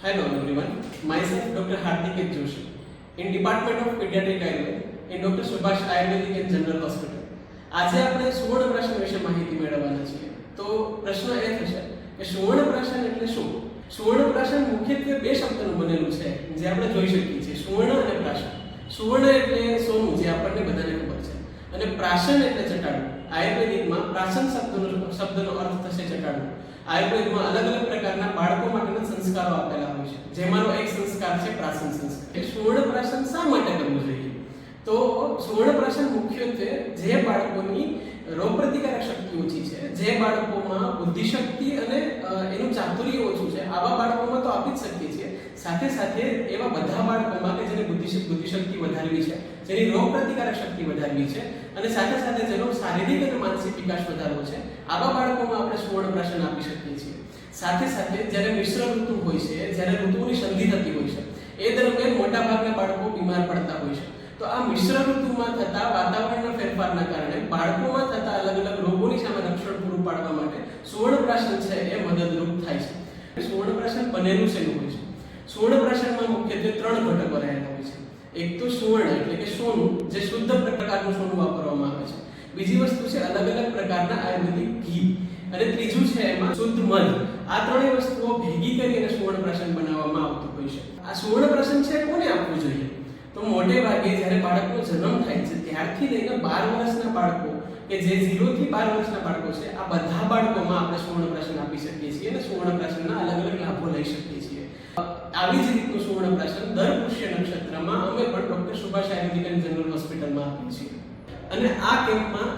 Hello everyone, myself Dr. Hardik Joshi in Department of Pediatric Ayurveda in Dr. Subhash Ayurvedic and General Hospital. આજે આપણે સુવર્ણપ્રાશન વિશે માહિતી મેળવવાના છીએ. તો પ્રશ્ન એ થશે કે સુવર્ણપ્રાશન એટલે શું? સુવર્ણપ્રાશન મુખ્યત્વે બે શબ્દનું બનેલું છે જે આપણે જોઈ શકીએ છીએ, સુવર્ણ અને પ્રાશન. સુવર્ણ એટલે સોનું, જે આપણને બધાને ખબર છે, અને પ્રાશન એટલે ચટાડવું. આયુર્વેદિકમાં પ્રાશન શબ્દનો અર્થ થશે ચટાડવું. આયુર્વેદમાં અલગ અલગ પ્રકારના બાળકો માટેના સંસ્કારો આપેલા હોય છે, જેમાંનો એક સંસ્કાર છે પ્રાશન સંસ્કાર. સુવર્ણપ્રાશન શા માટે કરવું જોઈએ? તો સુવર્ણપ્રાશન મુખ્યત્વે જે બાળકોની રોગપ્રતિકારક શક્તિ ઓછી છે, જે બાળકોમાં બુદ્ધિશક્તિ અને એનું ચાતુર્ય ઓછું છે, આવા બાળકોમાં તો આપી જ શકીએ છીએ. સાથે સાથે એવા બધા બાળકોમાં કે જેને બુદ્ધિશક્તિ વધારવી છે, જેની રોગપ્રતિકારક શક્તિ વધારવી છે, અને સાથે સાથે જેનો શારીરિક અને માનસિક વિકાસ વધારવો છે, આવા બાળકોમાં આપણે સુવર્ણપ્રાશન આપી શકીએ છીએ. સાથે સાથે જ્યારે મિશ્ર ઋતુ હોય છે, જ્યારે ઋતુની સંધિ થતી હોય છે, એ દરમિયાન મોટાભાગના બાળકો બીમાર પડતા હોય છે. તો આ મિશ્ર ઋતુમાં થતા વાતાવરણના ફેરફારના કારણે બાળકોમાં થતા અલગ અલગ રોગોની સામે રક્ષણ પૂરું પાડવા માટે સુવર્ણપ્રાશન છે એ મદદરૂપ થાય છે. સુવર્ણપ્રાશન બનેલું શેનું હોય છે? સુવર્ણપ્રાશનમાં મુખ્યત્વે ત્રણ ઘટકો રહેલા હોય છે. એક તો સુવર્ણ એટલે કે સોનું, જે શુદ્ધ પ્રકારનું સોનું વાપરવામાં આવે છે. બીજી વસ્તુ છે અલગ અલગ પ્રકારના આયુર્વેદિક ઘી, અને ત્રીજું છે એમાં શુદ્ધ મધ. આ ત્રણેય વસ્તુઓ ભેગી કરીને સુવર્ણપ્રાશન બનાવવામાં આવતું હોય છે. આ સુવર્ણપ્રાશન છે કોને આપવું જોઈએ? તો મોટે ભાગે જ્યારે બાળકનો જન્મ થાય છે ત્યારથી લઈને 12 વર્ષના બાળકો, કે જે 0 થી 12 વર્ષના બાળકો છે, આ બધા બાળકોમાં આપણે સુવર્ણપ્રાશન આપી શકીએ છીએ અને સુવર્ણપ્રાશનના અલગ અલગ લાભો લઈ શકીએ છીએ. આવી જ રીતનું સુવર્ણપ્રાશન દર પુષ્ય નક્ષત્રમાં અમે પણ doctor Subhash Ayurvedic and general હોસ્પિટલમાં આપીએ છીએ. અને આ કેમ્પમાં